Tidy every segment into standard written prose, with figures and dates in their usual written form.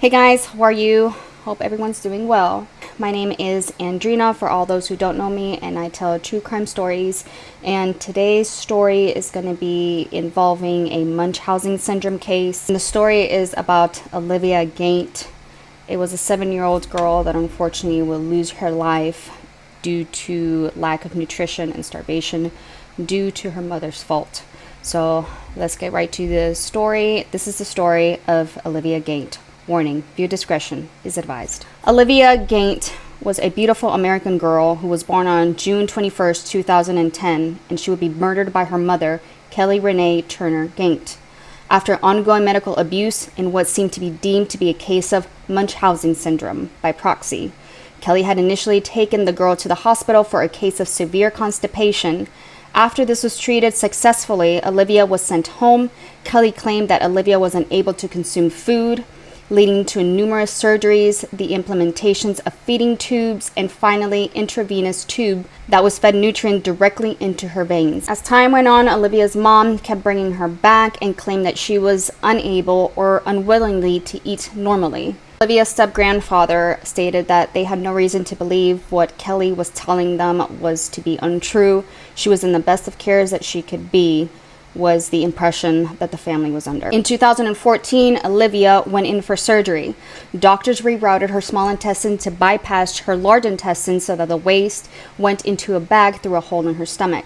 Hey guys, how are you? Hope everyone's doing well. My name is Andrina for all those who don't know me, and I tell true crime stories. And today's story is going to be involving a Munchausen syndrome case. And the story is about Olivia Gant. It was a 7-year-old girl that unfortunately will lose her life due to lack of nutrition and starvation due to her mother's fault. So let's get right to the story. This is the story of Olivia Gant. Warning, viewer discretion is advised. Olivia Gant was a beautiful American girl who was born on June 21st, 2010, and she would be murdered by her mother, Kelly Renee Turner Gant, after ongoing medical abuse in what seemed to be deemed to be a case of Munchausen syndrome by proxy. Kelly had initially taken the girl to the hospital for a case of severe constipation. After this was treated successfully, Olivia was sent home. Kelly claimed that Olivia was unable to consume food, leading to numerous surgeries, the implementations of feeding tubes, and finally intravenous tube that was fed nutrient directly into her veins. As time went on, Olivia's mom kept bringing her back and claimed that she was unable or unwillingly to eat normally. Olivia's step-grandfather stated that they had no reason to believe what Kelly was telling them was to be untrue. She was in the best of cares that she could be, was the impression that the family was under. In 2014, Olivia went in for surgery. Doctors rerouted her small intestine to bypass her large intestine so that the waste went into a bag through a hole in her stomach.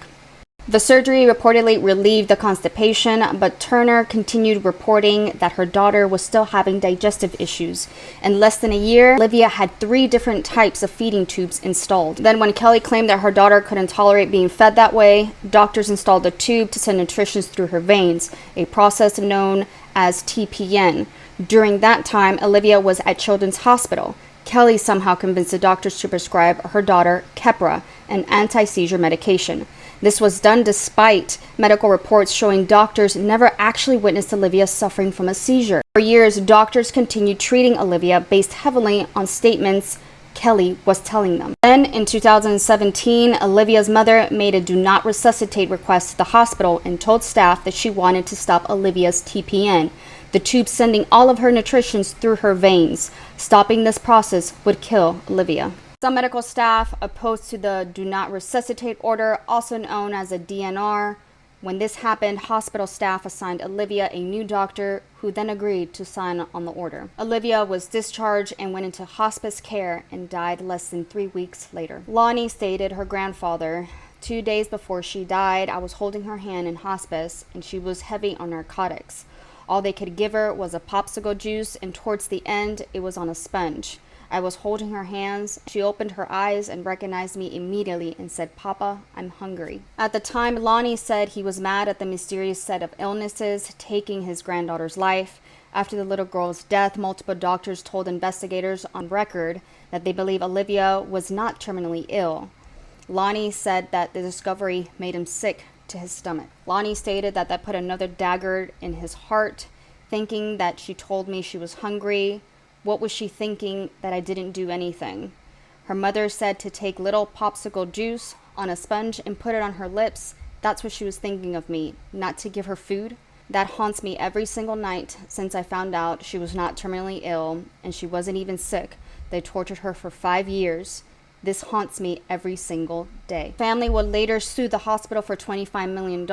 The surgery reportedly relieved the constipation, but Turner continued reporting that her daughter was still having digestive issues. In less than a year, Olivia had 3 different types of feeding tubes installed. Then when Kelly claimed that her daughter couldn't tolerate being fed that way, doctors installed a tube to send nutrition through her veins, a process known as TPN. During that time, Olivia was at Children's Hospital. Kelly somehow convinced the doctors to prescribe her daughter Keppra, an anti-seizure medication. This was done despite medical reports showing doctors never actually witnessed Olivia suffering from a seizure. For years, doctors continued treating Olivia based heavily on statements Kelly was telling them. Then, in 2017, Olivia's mother made a do not resuscitate request to the hospital and told staff that she wanted to stop Olivia's TPN, the tube sending all of her nutrition through her veins. Stopping this process would kill Olivia. Some medical staff opposed to the do not resuscitate order, also known as a DNR. When this happened, hospital staff assigned Olivia a new doctor who then agreed to sign on the order. Olivia was discharged and went into hospice care and died less than 3 weeks later. Lonnie stated her grandfather, 2 days before she died, I was holding her hand in hospice and she was heavy on narcotics. All they could give her was a popsicle juice, and towards the end, it was on a sponge. I was holding her hands. She opened her eyes and recognized me immediately and said, "Papa, I'm hungry." At the time, Lonnie said he was mad at the mysterious set of illnesses taking his granddaughter's life. After the little girl's death, multiple doctors told investigators on record that they believe Olivia was not terminally ill. Lonnie said that the discovery made him sick to his stomach. Lonnie stated that put another dagger in his heart, thinking that she told me she was hungry. What was she thinking that I didn't do anything? Her mother said to take little popsicle juice on a sponge and put it on her lips. That's what she was thinking of me, not to give her food. That haunts me every single night since I found out she was not terminally ill and she wasn't even sick. They tortured her for 5 years. This haunts me every single day. Family would later sue the hospital for $25 million.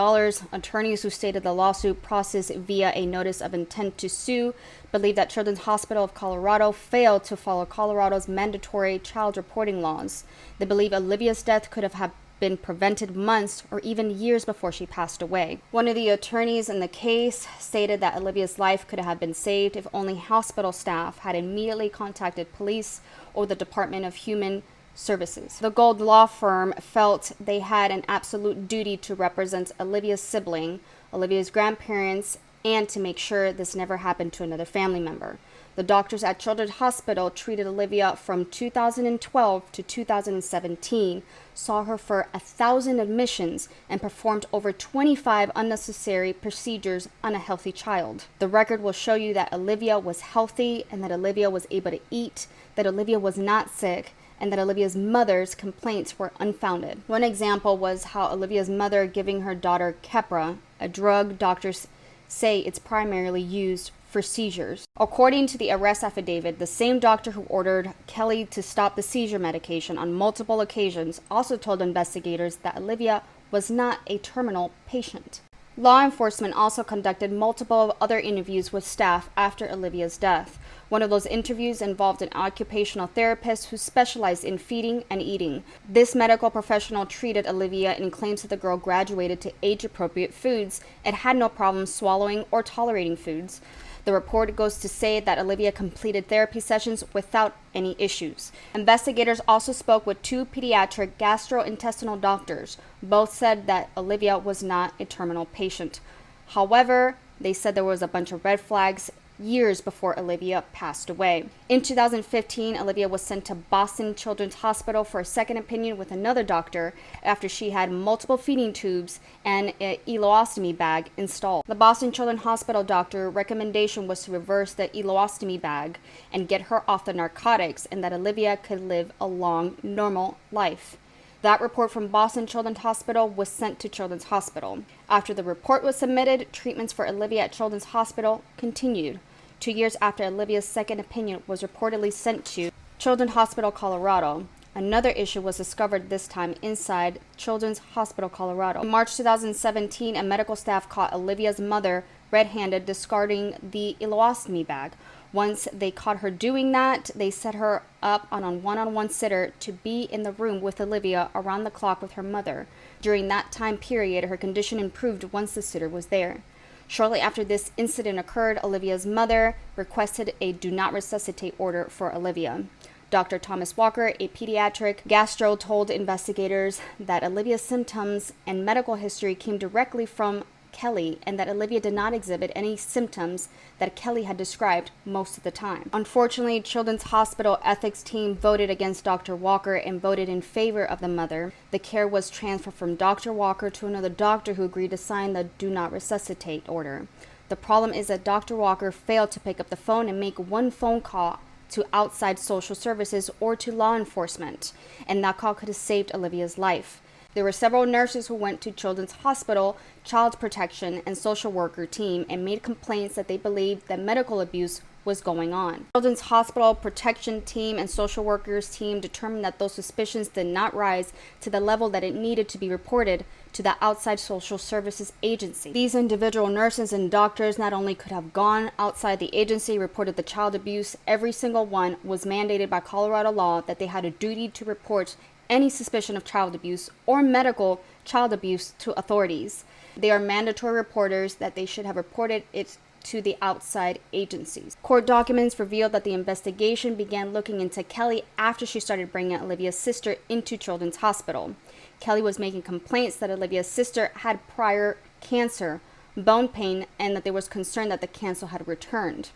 Attorneys who stated the lawsuit processed via a notice of intent to sue believe that Children's Hospital of Colorado failed to follow Colorado's mandatory child reporting laws. They believe Olivia's death could have been prevented months or even years before she passed away. One of the attorneys in the case stated that Olivia's life could have been saved if only hospital staff had immediately contacted police or the Department of Human Services. The Gold law firm felt they had an absolute duty to represent Olivia's sibling, Olivia's grandparents, and to make sure this never happened to another family member. The doctors at Children's Hospital treated Olivia from 2012 to 2017, saw her for 1,000 admissions, and performed over 25 unnecessary procedures on a healthy child. The record will show you that Olivia was healthy and that Olivia was able to eat, that Olivia was not sick, and that Olivia's mother's complaints were unfounded. One example was how Olivia's mother giving her daughter Keppra, a drug doctors say it's primarily used for seizures. According to the arrest affidavit, the same doctor who ordered Kelly to stop the seizure medication on multiple occasions also told investigators that Olivia was not a terminal patient. Law enforcement also conducted multiple other interviews with staff after Olivia's death. One of those interviews involved an occupational therapist who specialized in feeding and eating. This medical professional treated Olivia and claims that the girl graduated to age-appropriate foods and had no problem swallowing or tolerating foods. The report goes to say that Olivia completed therapy sessions without any issues. Investigators also spoke with 2 pediatric gastrointestinal doctors. Both said that Olivia was not a terminal patient. However, they said there was a bunch of red flags years before Olivia passed away. In 2015, Olivia was sent to Boston Children's Hospital for a second opinion with another doctor after she had multiple feeding tubes and an ileostomy bag installed. The Boston Children's Hospital doctor recommendation was to reverse the ileostomy bag and get her off the narcotics, and that Olivia could live a long, normal life. That report from Boston Children's Hospital was sent to Children's Hospital. After the report was submitted, treatments for Olivia at Children's Hospital continued. 2 years after Olivia's second opinion was reportedly sent to Children's Hospital, Colorado, another issue was discovered, this time inside Children's Hospital, Colorado. In March 2017, a medical staff caught Olivia's mother red-handed discarding the ileostomy bag. Once they caught her doing that, they set her up on a one-on-one sitter to be in the room with Olivia around the clock with her mother. During that time period, her condition improved once the sitter was there. Shortly after this incident occurred, Olivia's mother requested a do not resuscitate order for Olivia. Dr. Thomas Walker, a pediatric gastro, told investigators that Olivia's symptoms and medical history came directly from Kelly, and that Olivia did not exhibit any symptoms that Kelly had described most of the time. Unfortunately, Children's Hospital ethics team voted against Dr. Walker and voted in favor of the mother. The care was transferred from Dr. Walker to another doctor who agreed to sign the do not resuscitate order. The problem is that Dr. Walker failed to pick up the phone and make one phone call to outside social services or to law enforcement, and that call could have saved Olivia's life. There were several nurses who went to Children's Hospital, Child Protection, and social worker team and made complaints that they believed that medical abuse was going on. Children's Hospital Protection team and social workers team determined that those suspicions did not rise to the level that it needed to be reported to the outside social services agency. These individual nurses and doctors not only could have gone outside the agency, reported the child abuse, every single one was mandated by Colorado law that they had a duty to report any suspicion of child abuse or medical child abuse to authorities. They are mandatory reporters that they should have reported it to the outside agencies. Court documents revealed that the investigation began looking into Kelly after she started bringing Olivia's sister into Children's Hospital. Kelly was making complaints that Olivia's sister had prior cancer, bone pain, and that there was concern that the cancer had returned.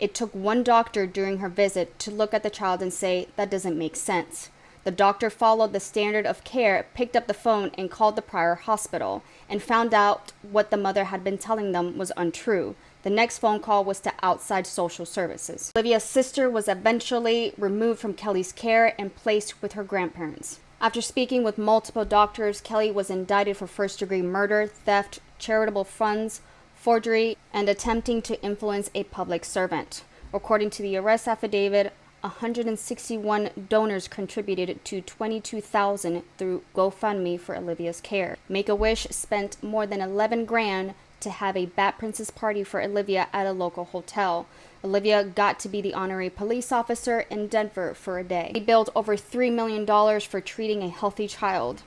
It took one doctor during her visit to look at the child and say, "That doesn't make sense." The doctor followed the standard of care, picked up the phone, and called the prior hospital, and found out what the mother had been telling them was untrue. The next phone call was to outside social services. Olivia's sister was eventually removed from Kelly's care and placed with her grandparents. After speaking with multiple doctors, Kelly was indicted for first-degree murder, theft, charitable funds, forgery, and attempting to influence a public servant. According to the arrest affidavit, 161 donors contributed to $22,000 through GoFundMe for Olivia's care. Make-A-Wish spent more than $11 grand to have a Bat Princess party for Olivia at a local hotel. Olivia got to be the honorary police officer in Denver for a day. They billed over $3 million for treating a healthy child.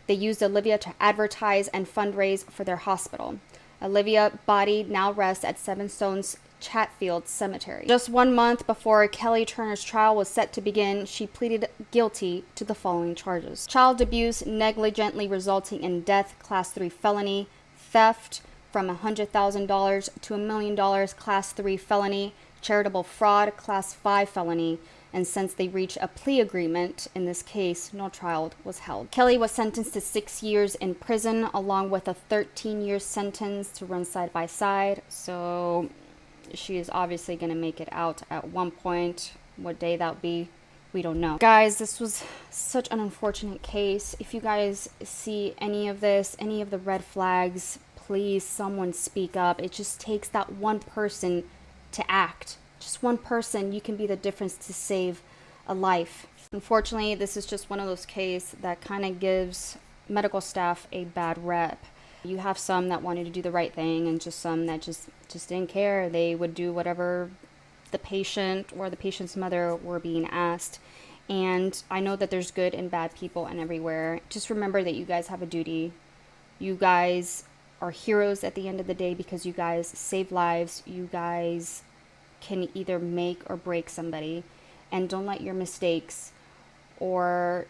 They used Olivia to advertise and fundraise for their hospital. Olivia's body now rests at Seven Stones Chatfield Cemetery. Just 1 month before Kelly Turner's trial was set to begin, she pleaded guilty to the following charges: child abuse negligently resulting in death, Class 3 felony; theft from $100,000 to $1 million, Class 3 felony; charitable fraud, Class 5 felony. And since they reached a plea agreement in this case, no trial was held. Kelly was sentenced to 6 years in prison, along with a 13-year sentence to run side by side. So she is obviously going to make it out at one point. What day that would be, we don't know. Guys, this was such an unfortunate case. If you guys see any of this, any of the red flags, please someone speak up. It just takes that one person to act. Just one person, you can be the difference to save a life. Unfortunately, this is just one of those cases that kind of gives medical staff a bad rep. You have some that wanted to do the right thing and just some that just didn't care. They would do whatever the patient or the patient's mother were being asked. And I know that there's good and bad people and everywhere. Just remember that you guys have a duty. You guys are heroes at the end of the day because you guys save lives. You guys can either make or break somebody. And don't let your mistakes or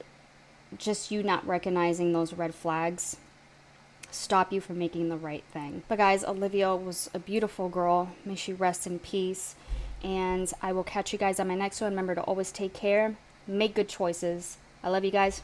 just you not recognizing those red flags stop you from making the right thing. But guys, Olivia was a beautiful girl. May she rest in peace. And I will catch you guys on my next one. Remember to always take care, make good choices. I love you guys.